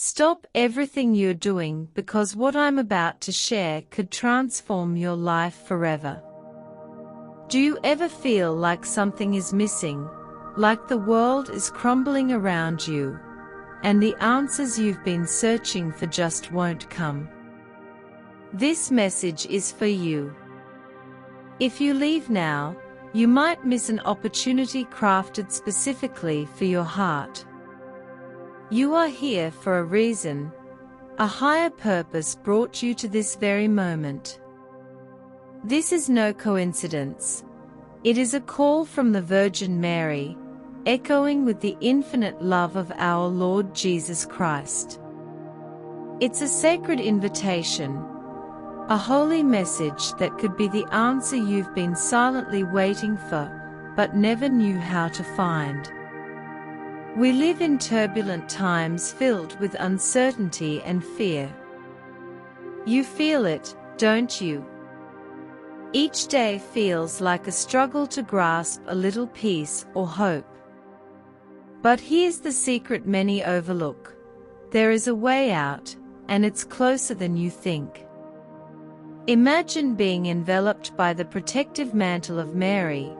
Stop everything you're doing because what I'm about to share could transform your life forever. Do you ever feel like something is missing, like the world is crumbling around you, and the answers you've been searching for just won't come? This message is for you. If you leave now, you might miss an opportunity crafted specifically for your heart. You are here for a reason. A higher purpose brought you to this very moment. This is no coincidence. It is a call from the Virgin Mary, echoing with the infinite love of our Lord Jesus Christ. It's a sacred invitation, a holy message that could be the answer you've been silently waiting for, but never knew how to find. We live in turbulent times filled with uncertainty and fear. You feel it, don't you? Each day feels like a struggle to grasp a little peace or hope. But here's the secret many overlook. There is a way out, and it's closer than you think. Imagine being enveloped by the protective mantle of Mary,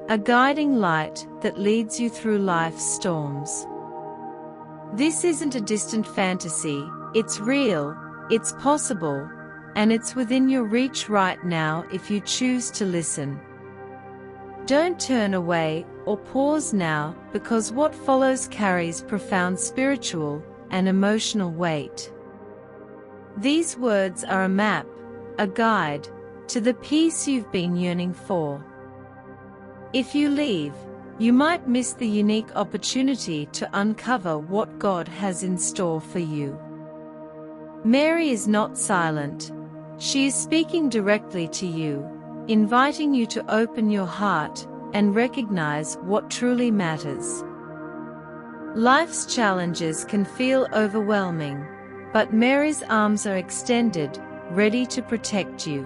a guiding light that leads you through life's storms. This isn't a distant fantasy, it's real, it's possible, and it's within your reach right now if you choose to listen. Don't turn away or pause now, because what follows carries profound spiritual and emotional weight. These words are a map, a guide, to the peace you've been yearning for. If you leave, you might miss the unique opportunity to uncover what God has in store for you. Mary is not silent. She is speaking directly to you, inviting you to open your heart and recognize what truly matters. Life's challenges can feel overwhelming, but Mary's arms are extended, ready to protect you.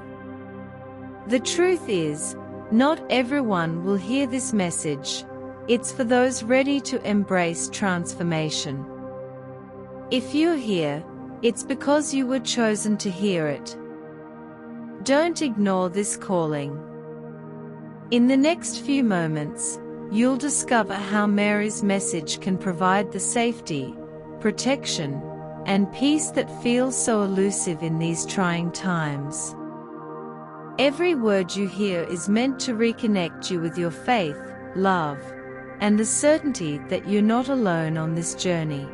The truth is, not everyone will hear this message. It's for those ready to embrace transformation. If you're here, it's because you were chosen to hear it. Don't ignore this calling. In the next few moments, you'll discover how Mary's message can provide the safety, protection, and peace that feels so elusive in these trying times. Every word you hear is meant to reconnect you with your faith, love, and the certainty that you're not alone on this journey.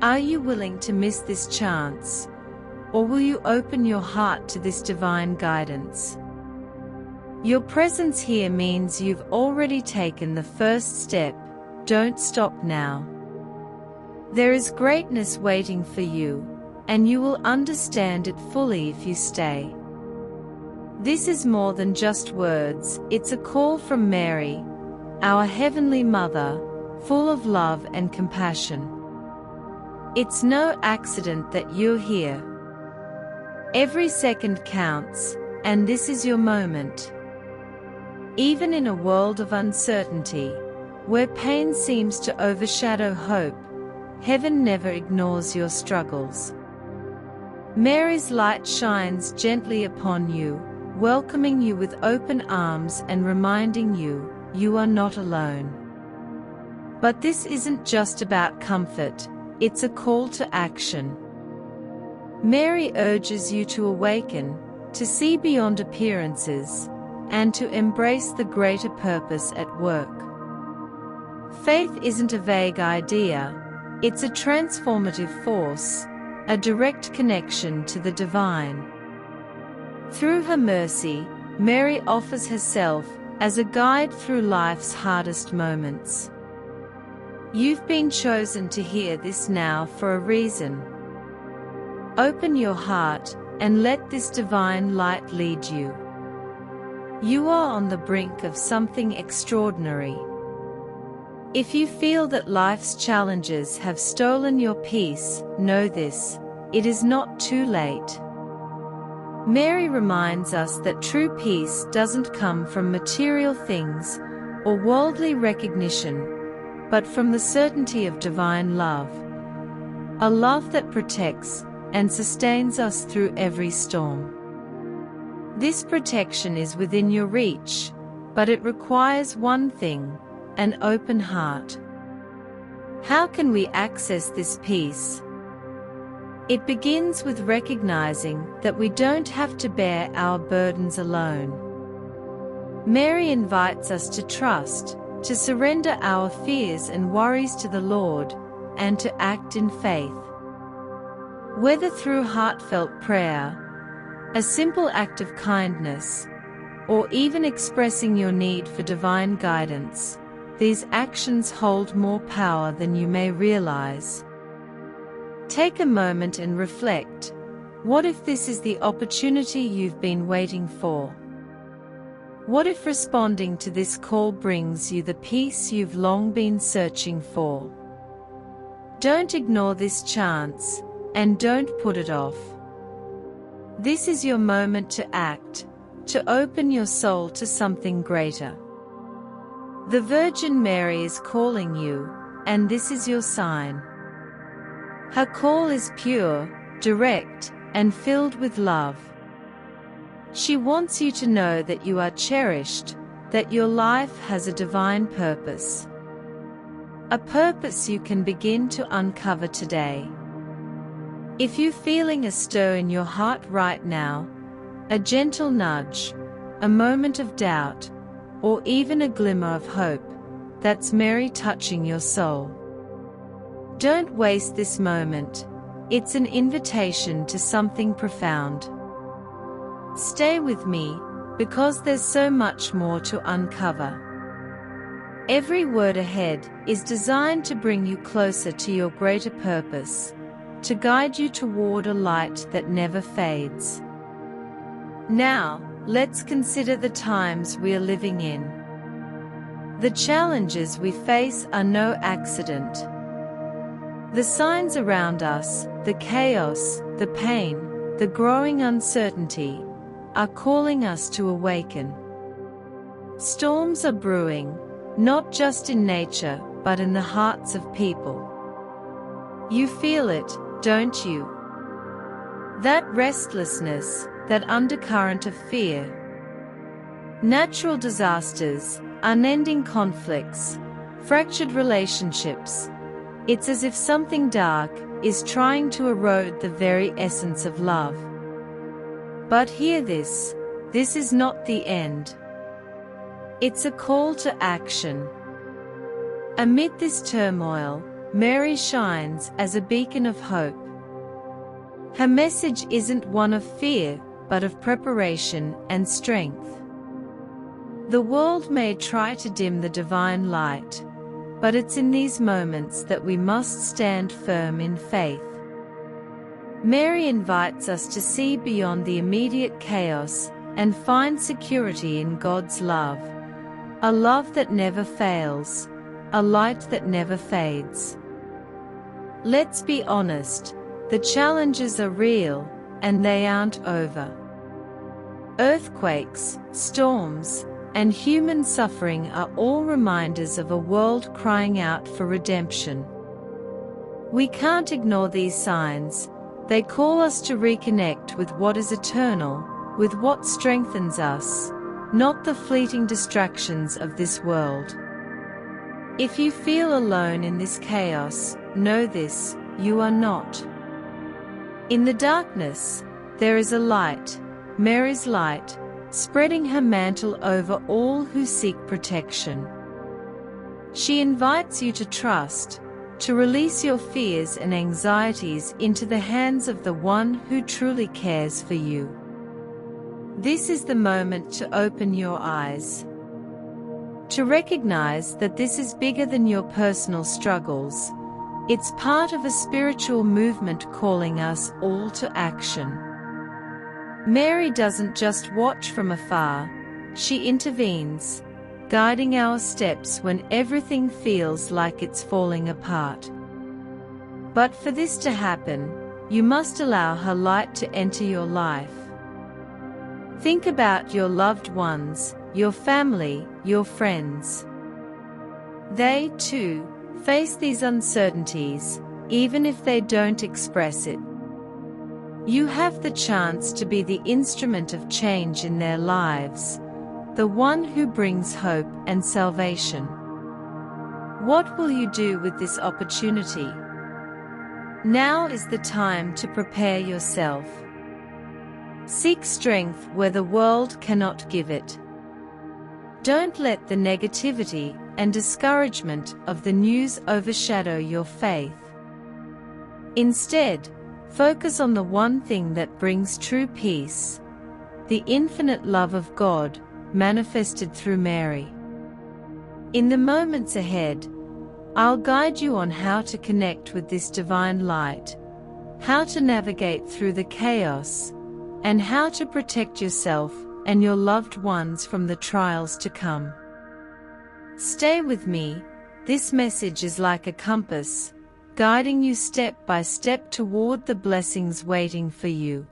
Are you willing to miss this chance? Or will you open your heart to this divine guidance? Your presence here means you've already taken the first step. Don't stop now. There is greatness waiting for you, and you will understand it fully if you stay. This is more than just words, it's a call from Mary, our Heavenly Mother, full of love and compassion. It's no accident that you're here. Every second counts, and this is your moment. Even in a world of uncertainty, where pain seems to overshadow hope, heaven never ignores your struggles. Mary's light shines gently upon you, welcoming you with open arms and reminding you, you are not alone. But this isn't just about comfort, it's a call to action. Mary urges you to awaken, to see beyond appearances, and to embrace the greater purpose at work. Faith isn't a vague idea, it's a transformative force, a direct connection to the divine. Through her mercy, Mary offers herself as a guide through life's hardest moments. You've been chosen to hear this now for a reason. Open your heart and let this divine light lead you. You are on the brink of something extraordinary. If you feel that life's challenges have stolen your peace, know this: it is not too late. Mary reminds us that true peace doesn't come from material things or worldly recognition, but from the certainty of divine love. a love that protects and sustains us through every storm. This protection is within your reach, but it requires one thing: an open heart. How can we access this peace? It begins with recognizing that we don't have to bear our burdens alone. Mary invites us to trust, to surrender our fears and worries to the Lord, and to act in faith. Whether through heartfelt prayer, a simple act of kindness, or even expressing your need for divine guidance, these actions hold more power than you may realize. Take a moment and reflect. What if this is the opportunity you've been waiting for? What if responding to this call brings you the peace you've long been searching for? Don't ignore this chance, and don't put it off. This is your moment to act, to open your soul to something greater. The Virgin Mary is calling you, and this is your sign. Her call is pure, direct, and filled with love. She wants you to know that you are cherished, that your life has a divine purpose. A purpose you can begin to uncover today. If you're feeling a stir in your heart right now, a gentle nudge, a moment of doubt, or even a glimmer of hope, that's Mary touching your soul. Don't waste this moment. It's an invitation to something profound. Stay with me, because there's so much more to uncover. Every word ahead is designed to bring you closer to your greater purpose, to guide you toward a light that never fades. Now, let's consider the times we are living in. The challenges we face are no accident. The signs around us, the chaos, the pain, the growing uncertainty, are calling us to awaken. Storms are brewing, not just in nature, but in the hearts of people. You feel it, don't you? That restlessness, that undercurrent of fear. Natural disasters, unending conflicts, fractured relationships. It's as if something dark is trying to erode the very essence of love. But hear this is not the end. It's a call to action. Amid this turmoil, Mary shines as a beacon of hope. Her message isn't one of fear, but of preparation and strength. The world may try to dim the divine light, but it's in these moments that we must stand firm in faith. Mary invites us to see beyond the immediate chaos and find security in God's love, a love that never fails, a light that never fades. Let's be honest, the challenges are real, and they aren't over. Earthquakes, storms, and human suffering are all reminders of a world crying out for redemption. We can't ignore these signs. They call us to reconnect with what is eternal, with what strengthens us, not the fleeting distractions of this world. If you feel alone in this chaos, know this: you are not. In the darkness, there is a light, Mary's light, spreading her mantle over all who seek protection. She invites you to trust, to release your fears and anxieties into the hands of the one who truly cares for you. This is the moment to open your eyes, to recognize that this is bigger than your personal struggles. It's part of a spiritual movement calling us all to action. Mary doesn't just watch from afar, she intervenes, guiding our steps when everything feels like it's falling apart. But for this to happen, you must allow her light to enter your life. Think about your loved ones, your family, your friends. They, too, face these uncertainties, even if they don't express it. You have the chance to be the instrument of change in their lives, the one who brings hope and salvation. What will you do with this opportunity? Now is the time to prepare yourself. Seek strength where the world cannot give it. Don't let the negativity and discouragement of the news overshadow your faith. Instead, focus on the one thing that brings true peace, the infinite love of God, manifested through Mary. In the moments ahead, I'll guide you on how to connect with this divine light, how to navigate through the chaos, and how to protect yourself and your loved ones from the trials to come. Stay with me. This message is like a compass, guiding you step by step toward the blessings waiting for you.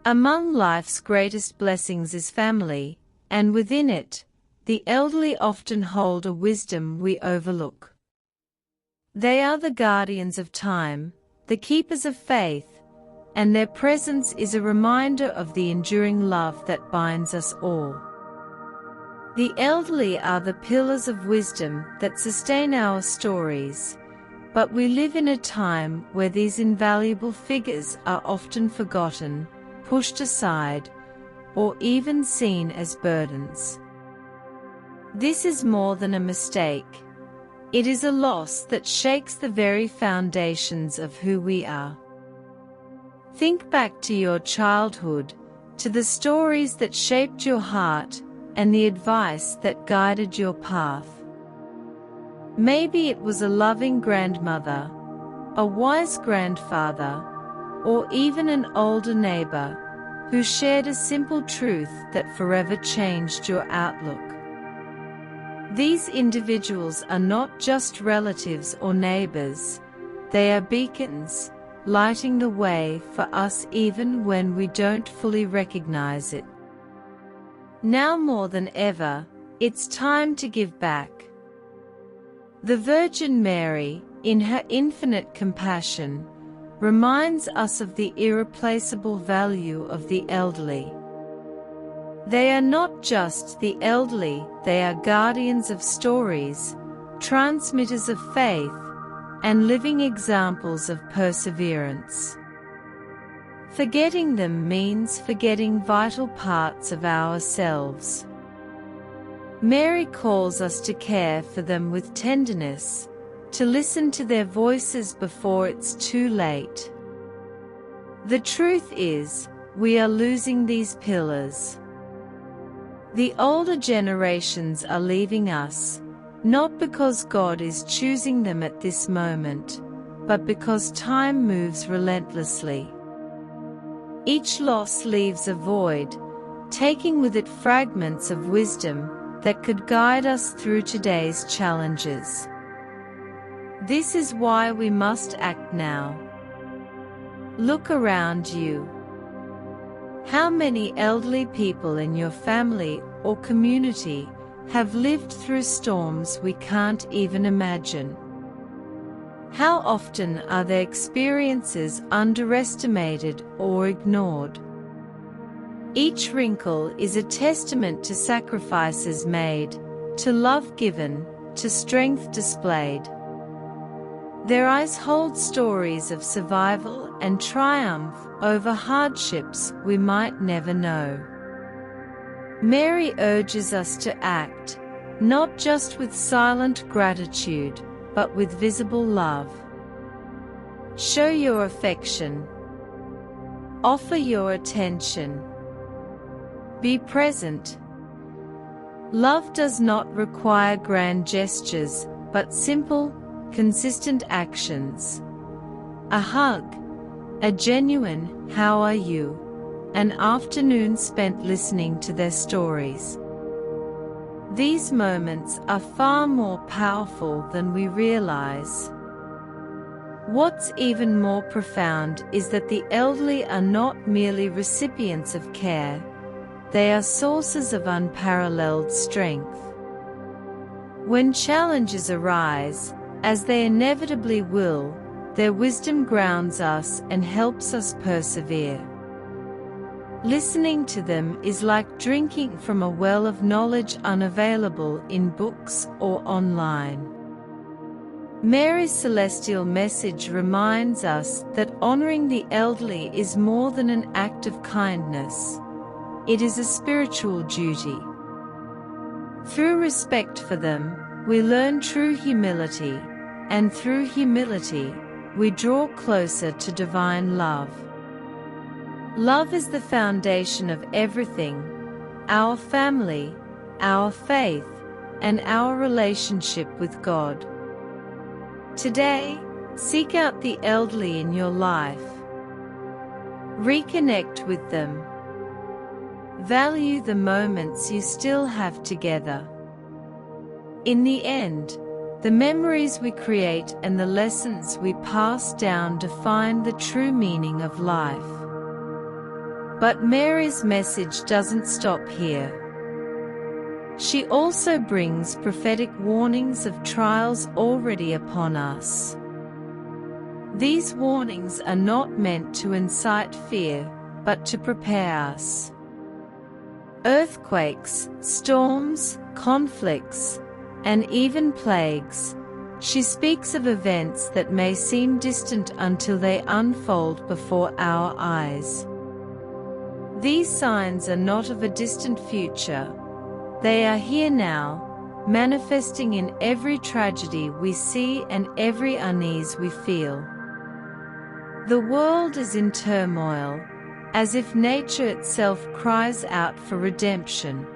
Among life's greatest blessings is family, and within it, the elderly often hold a wisdom we overlook. They are the guardians of time, the keepers of faith, and their presence is a reminder of the enduring love that binds us all. The elderly are the pillars of wisdom that sustain our stories, but we live in a time where these invaluable figures are often forgotten, pushed aside, or even seen as burdens. This is more than a mistake. It is a loss that shakes the very foundations of who we are. Think back to your childhood, to the stories that shaped your heart, and the advice that guided your path. Maybe it was a loving grandmother, a wise grandfather, or even an older neighbor who shared a simple truth that forever changed your outlook. These individuals are not just relatives or neighbors, they are beacons, lighting the way for us even when we don't fully recognize it. Now more than ever, it's time to give back. The Virgin Mary, in her infinite compassion, reminds us of the irreplaceable value of the elderly. They are not just the elderly, they are guardians of stories, transmitters of faith, and living examples of perseverance. Forgetting them means forgetting vital parts of ourselves. Mary calls us to care for them with tenderness, to listen to their voices before it's too late. The truth is, we are losing these pillars. The older generations are leaving us, not because God is choosing them at this moment, but because time moves relentlessly. Each loss leaves a void, taking with it fragments of wisdom that could guide us through today's challenges. This is why we must act now. Look around you. How many elderly people in your family or community have lived through storms we can't even imagine? How often are their experiences underestimated or ignored? Each wrinkle is a testament to sacrifices made, to love given, to strength displayed. Their eyes hold stories of survival and triumph over hardships we might never know. Mary urges us to act, not just with silent gratitude, but with visible love. Show your affection. Offer your attention. Be present. Love does not require grand gestures, but simple, consistent actions. A hug, a genuine "How are you?" an afternoon spent listening to their stories. These moments are far more powerful than we realize. What's even more profound is that the elderly are not merely recipients of care, they are sources of unparalleled strength. When challenges arise, as they inevitably will, Their wisdom grounds us and helps us persevere. Listening to them is like drinking from a well of knowledge unavailable in books or online. Mary's celestial message reminds us that honoring the elderly is more than an act of kindness. It is a spiritual duty. Through respect for them, we learn true humility, and through humility, we draw closer to divine love. Love is the foundation of everything: our family, our faith, and our relationship with God. Today, seek out the elderly in your life. Reconnect with them. Value the moments you still have together. In the end, the memories we create and the lessons we pass down define the true meaning of life. But Mary's message doesn't stop here. She also brings prophetic warnings of trials already upon us. These warnings are not meant to incite fear, but to prepare us. Earthquakes, storms, conflicts, and even plagues. She speaks of events that may seem distant until they unfold before our eyes. These signs are not of a distant future. They are here now, manifesting in every tragedy we see and every unease we feel. The world is in turmoil, as if nature itself cries out for redemption.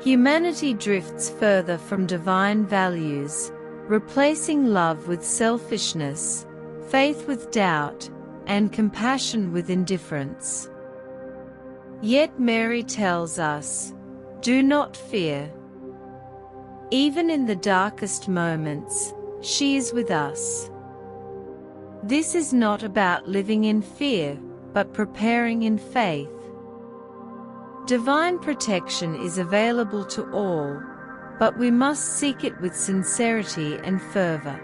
Humanity drifts further from divine values, replacing love with selfishness, faith with doubt, and compassion with indifference. Yet Mary tells us, "Do not fear." Even in the darkest moments, she is with us. This is not about living in fear, but preparing in faith. Divine protection is available to all, but we must seek it with sincerity and fervor.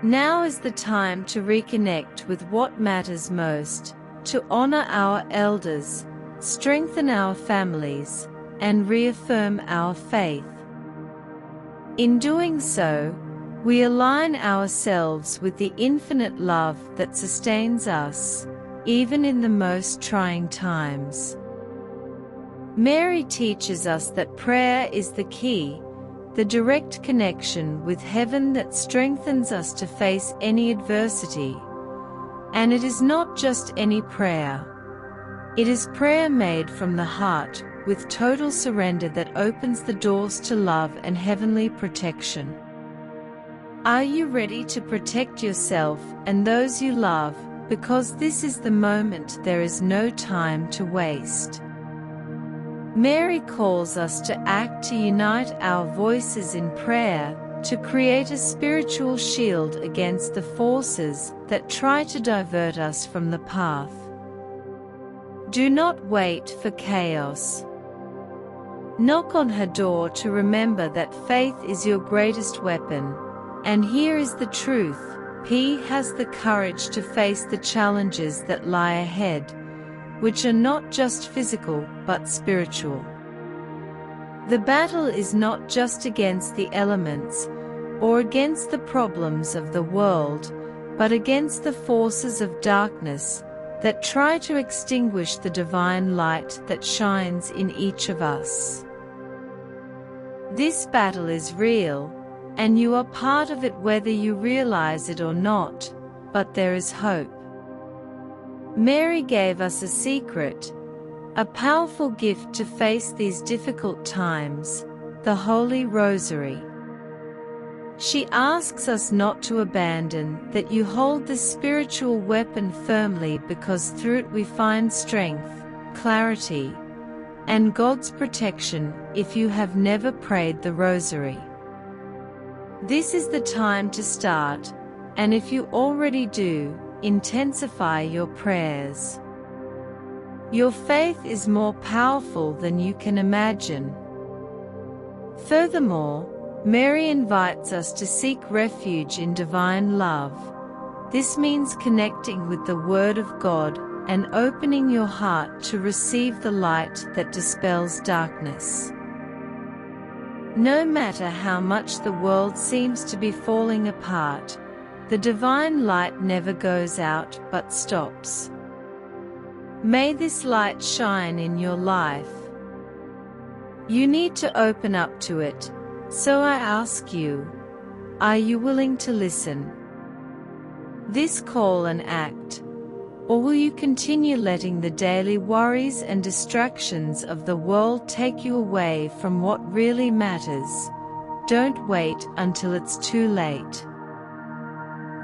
Now is the time to reconnect with what matters most, to honor our elders, strengthen our families, and reaffirm our faith. In doing so, we align ourselves with the infinite love that sustains us, even in the most trying times. Mary teaches us that prayer is the key, the direct connection with heaven that strengthens us to face any adversity. And it is not just any prayer. It is prayer made from the heart, with total surrender that opens the doors to love and heavenly protection. Are you ready to protect yourself and those you love? Because this is the moment. There is no time to waste. Mary calls us to act, to unite our voices in prayer, to create a spiritual shield against the forces that try to divert us from the path. Do not wait for chaos. Knock on her door to remember that faith is your greatest weapon. And here is the truth: P has the courage to face the challenges that lie ahead, which are not just physical, but spiritual. The battle is not just against the elements, or against the problems of the world, but against the forces of darkness that try to extinguish the divine light that shines in each of us. This battle is real, and you are part of it whether you realize it or not, but there is hope. Mary gave us a secret, a powerful gift to face these difficult times: the Holy Rosary. She asks us not to abandon, that you hold this spiritual weapon firmly, because through it we find strength, clarity, and God's protection. If you have never prayed the Rosary, this is the time to start, and if you already do, intensify your prayers. Your faith is more powerful than you can imagine. Furthermore, Mary invites us to seek refuge in divine love. This means connecting with the Word of God and opening your heart to receive the light that dispels darkness. No matter how much the world seems to be falling apart, the divine light never goes out but stops. May this light shine in your life. You need to open up to it, so I ask you, are you willing to listen? This call and act, or will you continue letting the daily worries and distractions of the world take you away from what really matters? Don't wait until it's too late.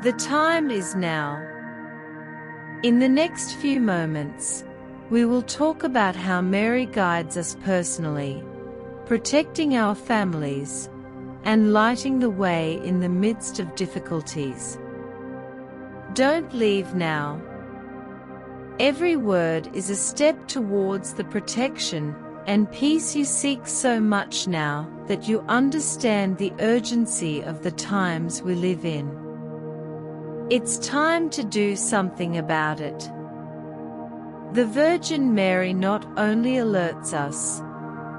The time is now. In the next few moments, we will talk about how Mary guides us personally, protecting our families, and lighting the way in the midst of difficulties. Don't leave now. Every word is a step towards the protection and peace you seek so much now that you understand the urgency of the times we live in. It's time to do something about it. The Virgin Mary not only alerts us,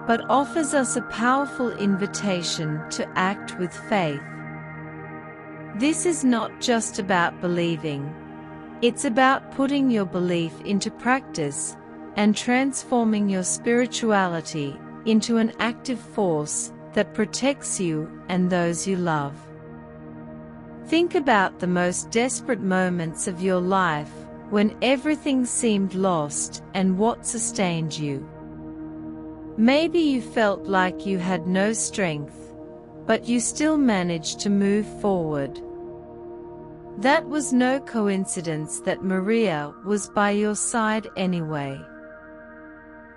but offers us a powerful invitation to act with faith. This is not just about believing. It's about putting your belief into practice and transforming your spirituality into an active force that protects you and those you love. Think about the most desperate moments of your life when everything seemed lost and what sustained you. Maybe you felt like you had no strength, but you still managed to move forward. That was no coincidence that Maria was by your side anyway.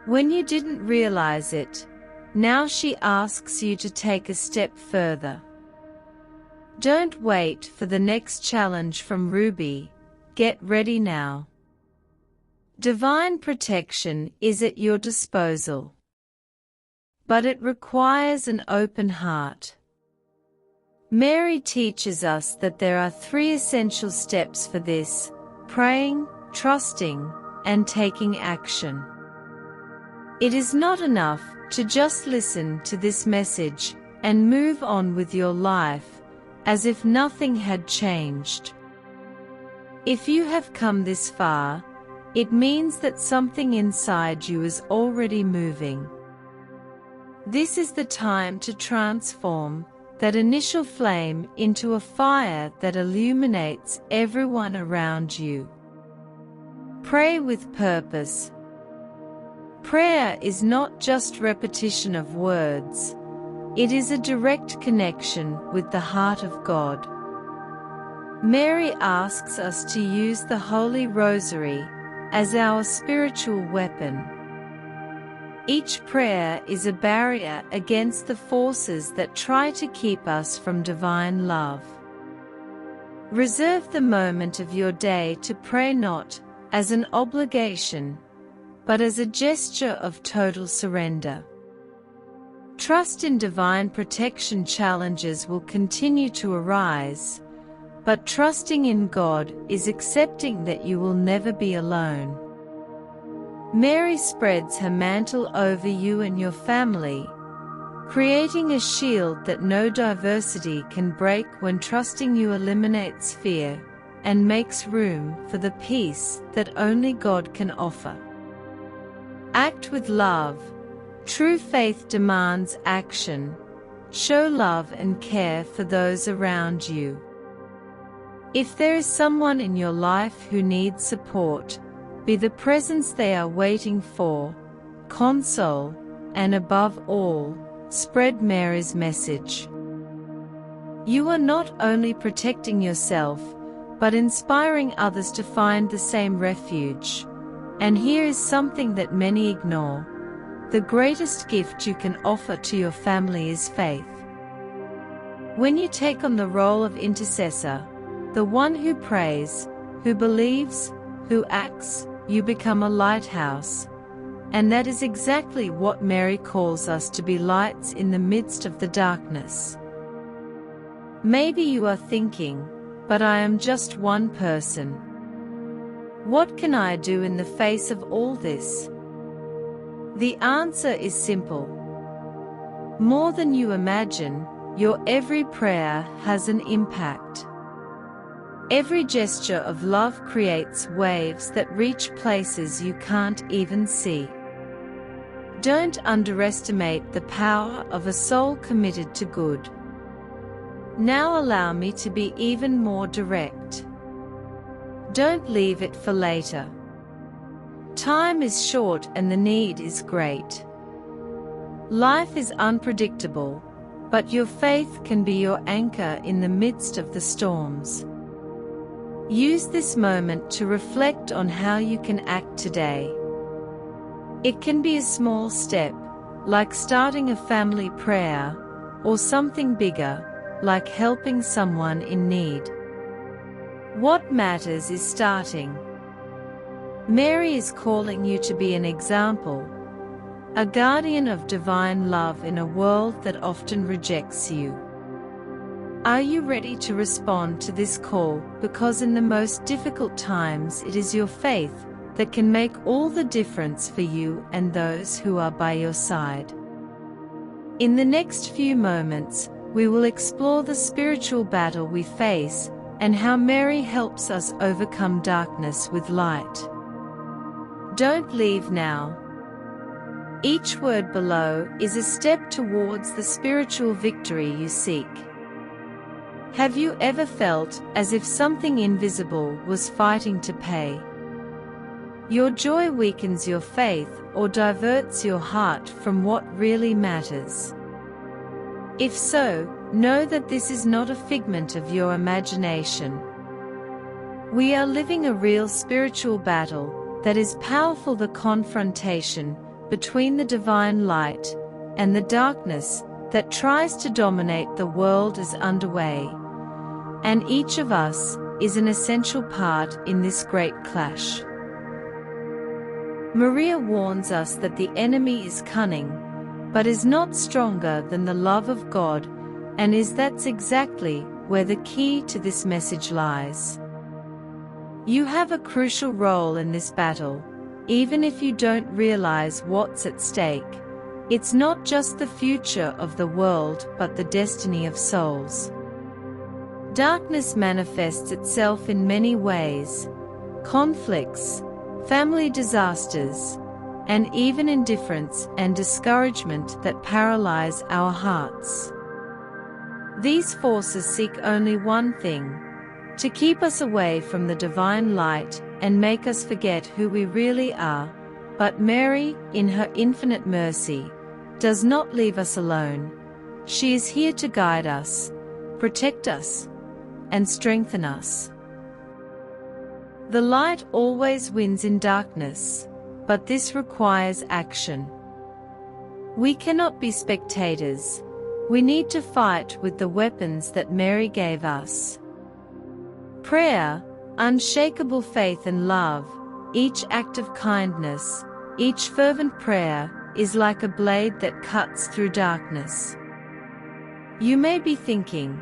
When you didn't realize it, now she asks you to take a step further. Don't wait for the next challenge from Ruby. Get ready now. Divine protection is at your disposal. But it requires an open heart. Mary teaches us that there are 3 essential steps for this: praying, trusting, and taking action. It is not enough to just listen to this message and move on with your life as if nothing had changed. If you have come this far, it means that something inside you is already moving. This is the time to transform that initial flame into a fire that illuminates everyone around you. Pray with purpose. Prayer is not just repetition of words. It is a direct connection with the heart of God. Mary asks us to use the Holy Rosary as our spiritual weapon. Each prayer is a barrier against the forces that try to keep us from divine love. Reserve the moment of your day to pray, not as an obligation, but as a gesture of total surrender. Trust in divine protection. Challenges will continue to arise, but trusting in God is accepting that you will never be alone. Mary spreads her mantle over you and your family, creating a shield that no diversity can break. When trusting you eliminates fear and makes room for the peace that only God can offer. Act with love. True faith demands action. Show love and care for those around you. If there is someone in your life who needs support, be the presence they are waiting for, console, and above all, spread Mary's message. You are not only protecting yourself, but inspiring others to find the same refuge. And here is something that many ignore. The greatest gift you can offer to your family is faith. When you take on the role of intercessor, the one who prays, who believes, who acts, you become a lighthouse. And that is exactly what Mary calls us to be, lights in the midst of the darkness. Maybe you are thinking, but I am just one person. What can I do in the face of all this? The answer is simple. More than you imagine, your every prayer has an impact. Every gesture of love creates waves that reach places you can't even see. Don't underestimate the power of a soul committed to good. Now allow me to be even more direct. Don't leave it for later. Time is short and the need is great. Life is unpredictable, but your faith can be your anchor in the midst of the storms. Use this moment to reflect on how you can act today. It can be a small step, like starting a family prayer, or something bigger, like helping someone in need. What matters is starting. Mary is calling you to be an example, a guardian of divine love in a world that often rejects you. Are you ready to respond to this call? Because in the most difficult times, it is your faith that can make all the difference for you and those who are by your side. In the next few moments, we will explore the spiritual battle we face and how Mary helps us overcome darkness with light. Don't leave now. Each word below is a step towards the spiritual victory you seek. Have you ever felt as if something invisible was fighting to pay? Your joy weakens your faith or diverts your heart from what really matters. If so, know that this is not a figment of your imagination. We are living a real spiritual battle that is powerful. The confrontation between the divine light and the darkness that tries to dominate the world is underway, and each of us is an essential part in this great clash. Maria warns us that the enemy is cunning, but is not stronger than the love of God, and that's exactly where the key to this message lies. You have a crucial role in this battle, even if you don't realize what's at stake. It's not just the future of the world, but the destiny of souls. Darkness manifests itself in many ways: conflicts, family disasters, and even indifference and discouragement that paralyze our hearts. These forces seek only one thing: to keep us away from the divine light and make us forget who we really are. But Mary, in her infinite mercy, does not leave us alone. She is here to guide us, protect us, and strengthen us. The light always wins in darkness, but this requires action. We cannot be spectators. We need to fight with the weapons that Mary gave us. Prayer, unshakable faith and love, each act of kindness, each fervent prayer, is like a blade that cuts through darkness. You may be thinking,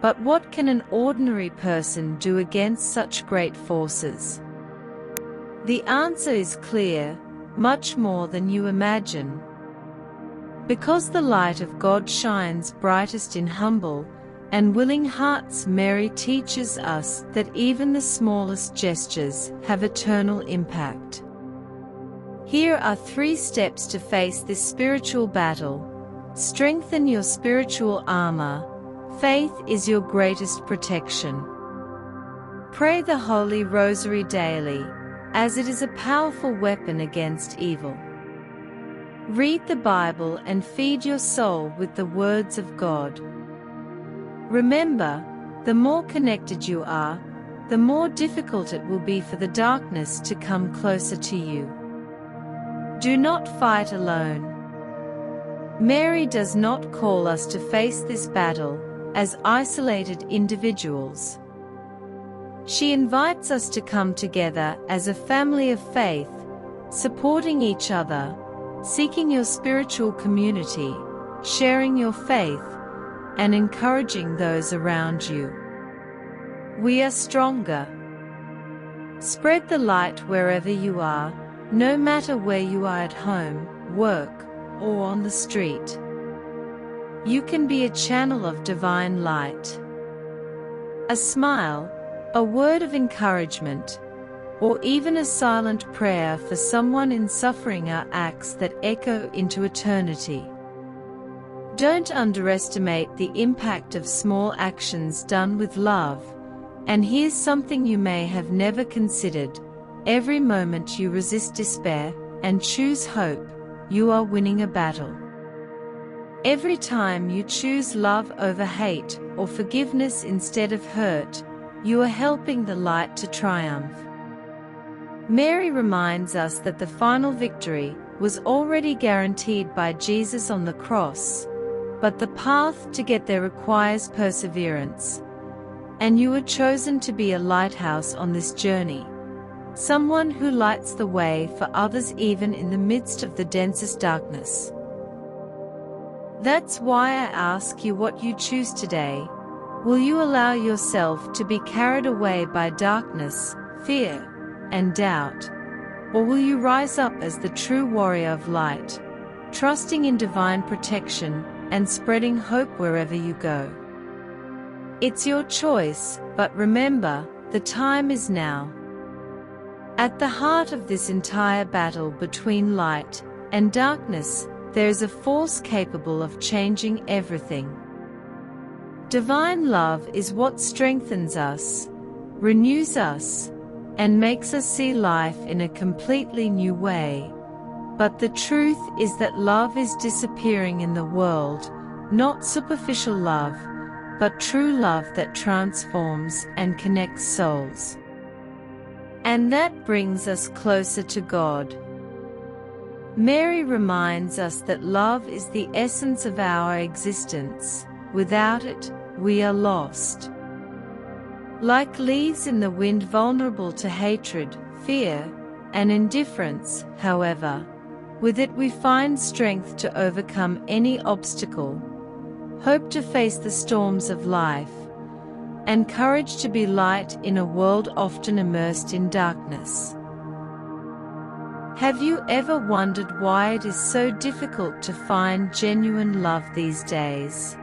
but what can an ordinary person do against such great forces? The answer is clear: much more than you imagine. Because the light of God shines brightest in humble and willing hearts, Mary teaches us that even the smallest gestures have eternal impact. Here are 3 steps to face this spiritual battle. Strengthen your spiritual armor. Faith is your greatest protection. Pray the Holy Rosary daily, as it is a powerful weapon against evil. Read the Bible and feed your soul with the words of God. Remember, the more connected you are, the more difficult it will be for the darkness to come closer to you. Do not fight alone. Mary does not call us to face this battle as isolated individuals. She invites us to come together as a family of faith, supporting each other, seeking your spiritual community, sharing your faith, and encouraging those around you. We are stronger. Spread the light wherever you are, no matter where you are at home, work, or on the street. You can be a channel of divine light. A smile, a word of encouragement, or even a silent prayer for someone in suffering are acts that echo into eternity. Don't underestimate the impact of small actions done with love. And here's something you may have never considered: every moment you resist despair and choose hope, you are winning a battle. Every time you choose love over hate or forgiveness instead of hurt, you are helping the light to triumph. Mary reminds us that the final victory was already guaranteed by Jesus on the cross, but the path to get there requires perseverance. And you are chosen to be a lighthouse on this journey, someone who lights the way for others even in the midst of the densest darkness. That's why I ask you what you choose today. Will you allow yourself to be carried away by darkness, fear, and doubt? Or will you rise up as the true warrior of light, trusting in divine protection and spreading hope wherever you go? It's your choice, but remember, the time is now. At the heart of this entire battle between light and darkness, there is a force capable of changing everything. Divine love is what strengthens us, renews us, and makes us see life in a completely new way. But the truth is that love is disappearing in the world, not superficial love, but true love that transforms and connects souls. And that brings us closer to God. Mary reminds us that love is the essence of our existence. Without it, we are lost. Like leaves in the wind, vulnerable to hatred, fear, and indifference, however, with it we find strength to overcome any obstacle, hope to face the storms of life, and courage to be light in a world often immersed in darkness. Have you ever wondered why it is so difficult to find genuine love these days?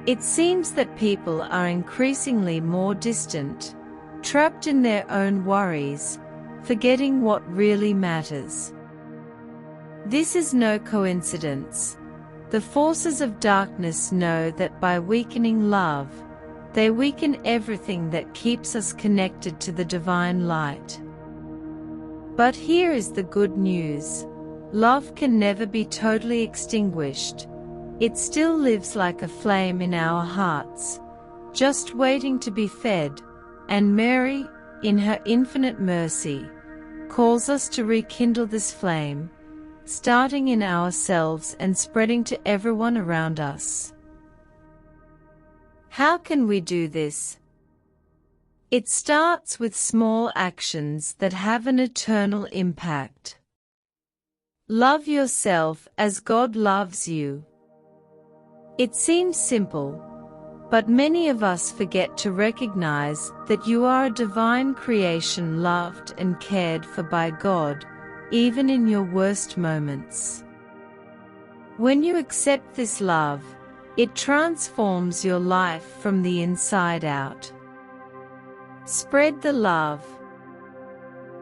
It seems that people are increasingly more distant, trapped in their own worries, forgetting what really matters. This is no coincidence. The forces of darkness know that by weakening love, they weaken everything that keeps us connected to the divine light. But here is the good news. Love can never be totally extinguished. It still lives like a flame in our hearts, just waiting to be fed, and Mary, in her infinite mercy, calls us to rekindle this flame, starting in ourselves and spreading to everyone around us. How can we do this? It starts with small actions that have an eternal impact. Love yourself as God loves you. It seems simple, but many of us forget to recognize that you are a divine creation, loved and cared for by God, even in your worst moments. When you accept this love, it transforms your life from the inside out. Spread the love.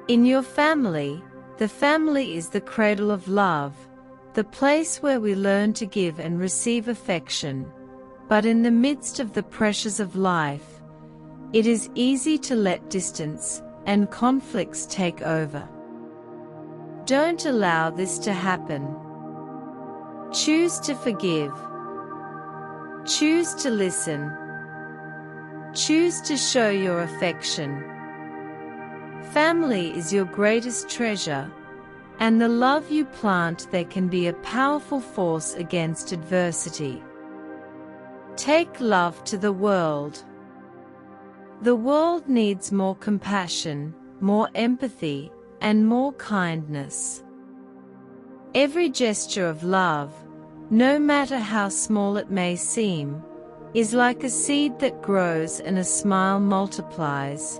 In your family, the family is the cradle of love, the place where we learn to give and receive affection. But in the midst of the pressures of life, it is easy to let distance and conflicts take over. Don't allow this to happen. Choose to forgive. Choose to listen. Choose to show your affection. Family is your greatest treasure, and the love you plant there can be a powerful force against adversity. Take love to the world. The world needs more compassion, more empathy, and more kindness. Every gesture of love, no matter how small it may seem, is like a seed that grows and a smile multiplies.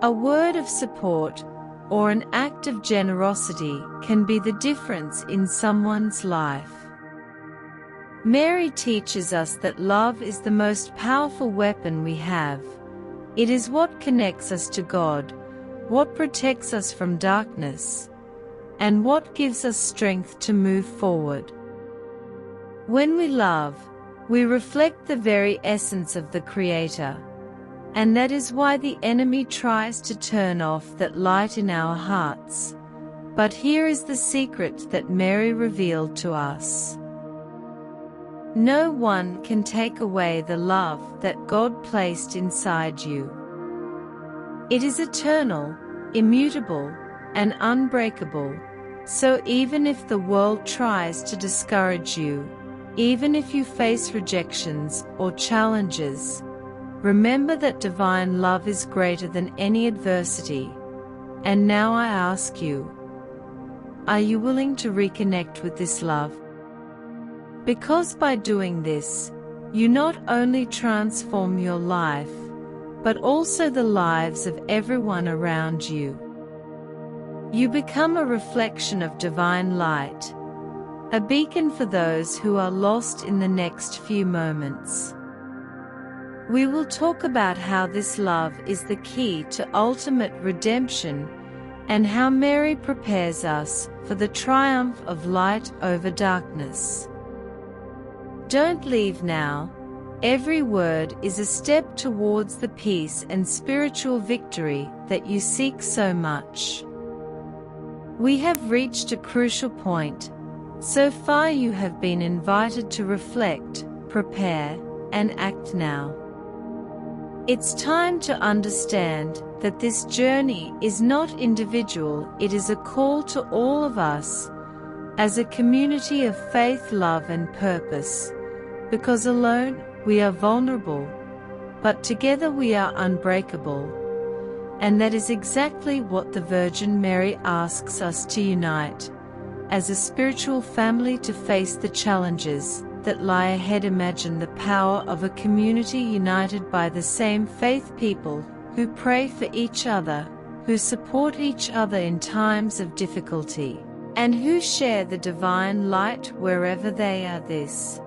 A word of support or an act of generosity can be the difference in someone's life. Mary teaches us that love is the most powerful weapon we have. It is what connects us to God, what protects us from darkness, and what gives us strength to move forward. When we love, we reflect the very essence of the Creator, and that is why the enemy tries to turn off that light in our hearts. But here is the secret that Mary revealed to us. No one can take away the love that God placed inside you. It is eternal, immutable, and unbreakable, so even if the world tries to discourage you, even if you face rejections or challenges, remember that divine love is greater than any adversity. And now I ask you, are you willing to reconnect with this love? Because by doing this, you not only transform your life, but also the lives of everyone around you. You become a reflection of divine light, a beacon for those who are lost in the next few moments. We will talk about how this love is the key to ultimate redemption, and how Mary prepares us for the triumph of light over darkness. Don't leave now. Every word is a step towards the peace and spiritual victory that you seek so much. We have reached a crucial point. So far you have been invited to reflect, prepare, and act now. It's time to understand that this journey is not individual, it is a call to all of us, as a community of faith, love, and purpose. Because alone, we are vulnerable, but together we are unbreakable. And that is exactly what the Virgin Mary asks us to unite, as a spiritual family, to face the challenges that lie ahead. Imagine the power of a community united by the same faith, people who pray for each other, who support each other in times of difficulty, and who share the divine light wherever they are. This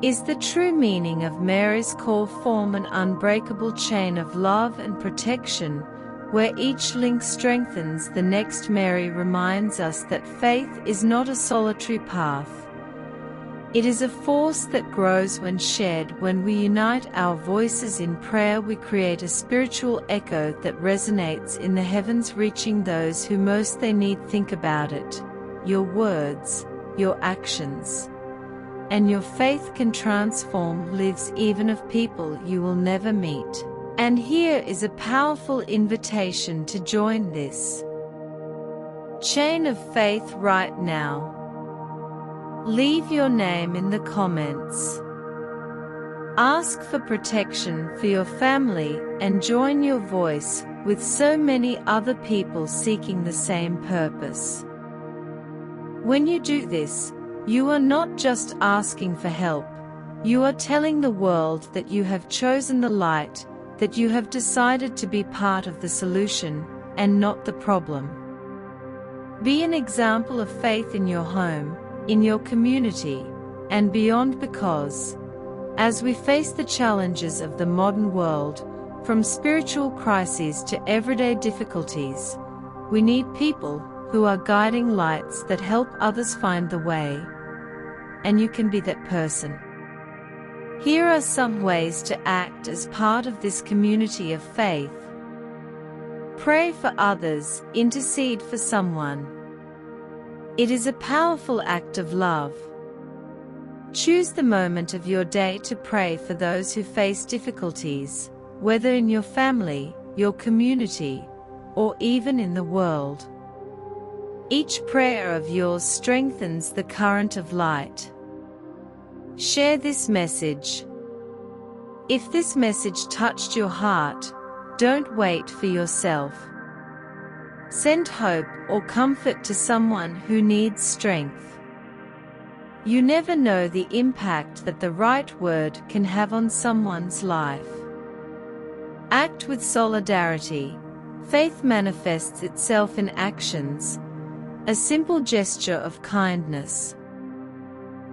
is the true meaning of Mary's call. Form an unbreakable chain of love and protection, where each link strengthens the next. Mary reminds us that faith is not a solitary path. It is a force that grows when shared. When we unite our voices in prayer, we create a spiritual echo that resonates in the heavens, reaching those who most they need. Think about it. Your words, your actions, and your faith can transform lives, even of people you will never meet. And here is a powerful invitation to join this chain of faith right now. Leave your name in the comments. Ask for protection for your family and join your voice with so many other people seeking the same purpose. When you do this, you are not just asking for help, you are telling the world that you have chosen the light, that you have decided to be part of the solution and not the problem. Be an example of faith in your home, in your community, and beyond, because as we face the challenges of the modern world, from spiritual crises to everyday difficulties, we need people who are guiding lights that help others find the way. And you can be that person. Here are some ways to act as part of this community of faith. Pray for others, intercede for someone. It is a powerful act of love. Choose the moment of your day to pray for those who face difficulties, whether in your family, your community, or even in the world. Each prayer of yours strengthens the current of light. Share this message. If this message touched your heart, don't wait for yourself. Send hope or comfort to someone who needs strength. You never know the impact that the right word can have on someone's life. Act with solidarity. Faith manifests itself in actions, a simple gesture of kindness.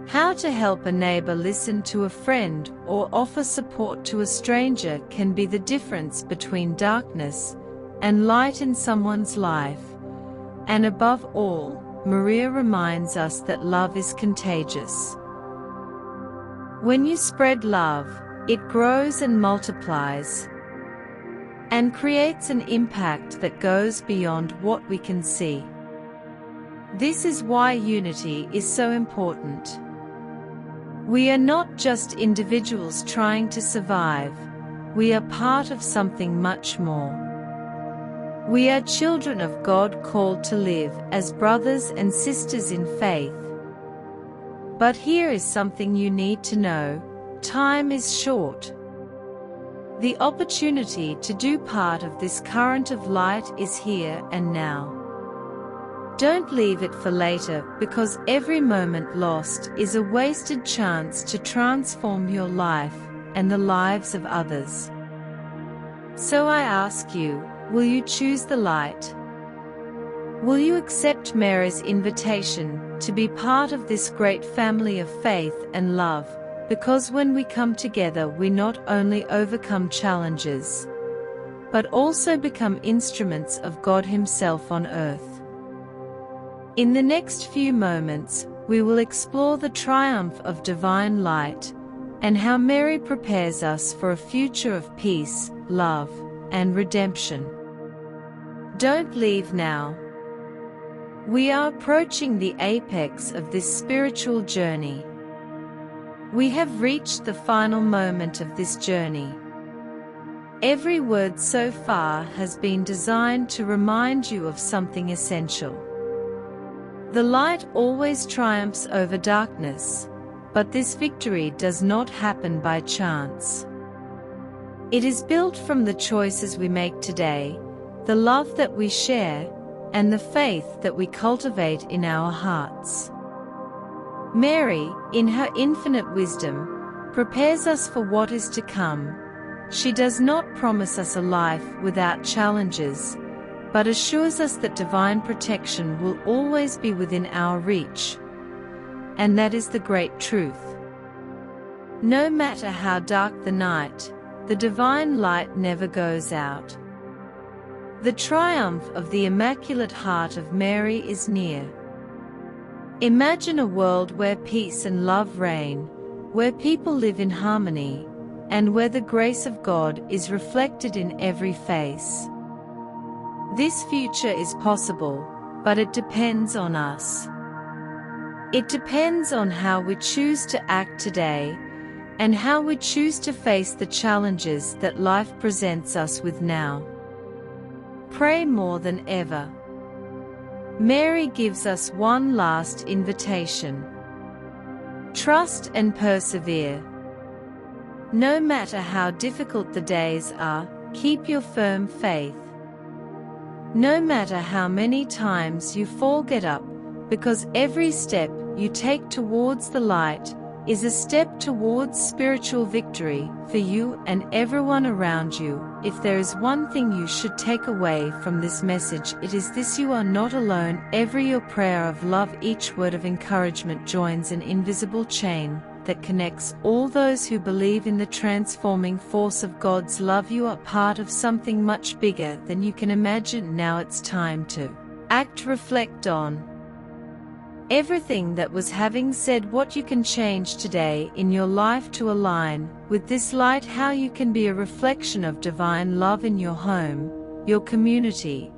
How to help a neighbor listen to a friend or offer support to a stranger can be the difference between darkness and light in someone's life. And above all, Maria reminds us that love is contagious. When you spread love, it grows and multiplies, and creates an impact that goes beyond what we can see. This is why unity is so important. We are not just individuals trying to survive, we are part of something much more. We are children of God called to live as brothers and sisters in faith. But here is something you need to know: time is short. The opportunity to do part of this current of light is here and now. Don't leave it for later, because every moment lost is a wasted chance to transform your life and the lives of others. So I ask you, will you choose the light? Will you accept Mary's invitation to be part of this great family of faith and love? Because when we come together, we not only overcome challenges, but also become instruments of God Himself on earth. In the next few moments, we will explore the triumph of divine light and how Mary prepares us for a future of peace, love, and redemption. Don't leave now. We are approaching the apex of this spiritual journey. We have reached the final moment of this journey. Every word so far has been designed to remind you of something essential. The light always triumphs over darkness, but this victory does not happen by chance. It is built from the choices we make today, the love that we share, and the faith that we cultivate in our hearts. Mary, in her infinite wisdom, prepares us for what is to come. She does not promise us a life without challenges, but assures us that divine protection will always be within our reach. And that is the great truth. No matter how dark the night, the divine light never goes out. The triumph of the Immaculate Heart of Mary is near. Imagine a world where peace and love reign, where people live in harmony, and where the grace of God is reflected in every face. This future is possible, but it depends on us. It depends on how we choose to act today, and how we choose to face the challenges that life presents us with now. Pray more than ever. Mary gives us one last invitation. Trust and persevere. No matter how difficult the days are, keep your firm faith. No matter how many times you fall, get up, because every step you take towards the light is a step towards spiritual victory for you and everyone around you. If there is one thing you should take away from this message, it is this: you are not alone. Every your prayer of love, each word of encouragement joins an invisible chain that connects all those who believe in the transforming force of God's love. You are part of something much bigger than you can imagine. Now it's time to act, reflect on everything that was. Having said what you can change today in your life to align with this light, how you can be a reflection of divine love in your home, your community,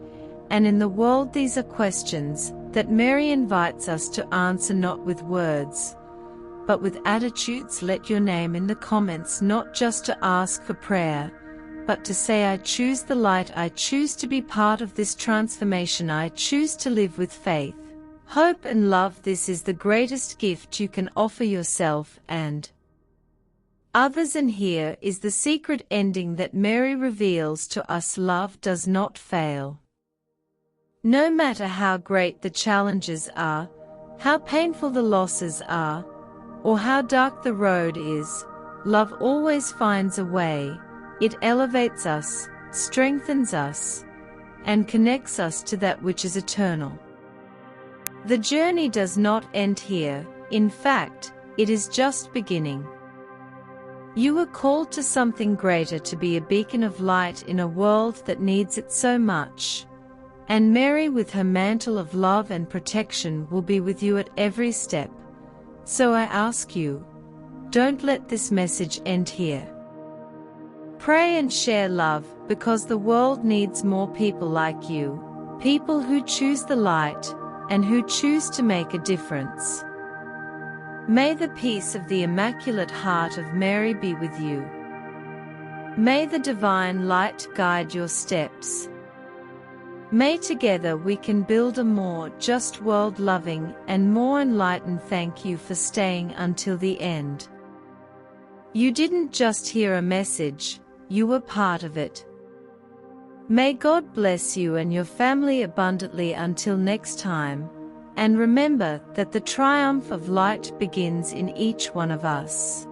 and in the world. These are questions that Mary invites us to answer, not with words, but with attitudes. Let your name in the comments, not just to ask for prayer, but to say, I choose the light, I choose to be part of this transformation, I choose to live with faith, hope and love. This is the greatest gift you can offer yourself and others. And here is the secret ending that Mary reveals to us: love does not fail. No matter how great the challenges are, How painful the losses are, or how dark the road is, love always finds a way. It elevates us, strengthens us, and connects us to that which is eternal. The journey does not end here. In fact, it is just beginning. You were called to something greater, to be a beacon of light in a world that needs it so much. And Mary, with her mantle of love and protection, will be with you at every step. So I ask you, don't let this message end here. Pray and share love, because the world needs more people like you, people who choose the light, and who choose to make a difference. May the peace of the Immaculate Heart of Mary be with you. May the divine light guide your steps. May together we can build a more just world, loving and more enlightened. Thank you for staying until the end. You didn't just hear a message, you were part of it. May God bless you and your family abundantly until next time. And remember that the triumph of light begins in each one of us.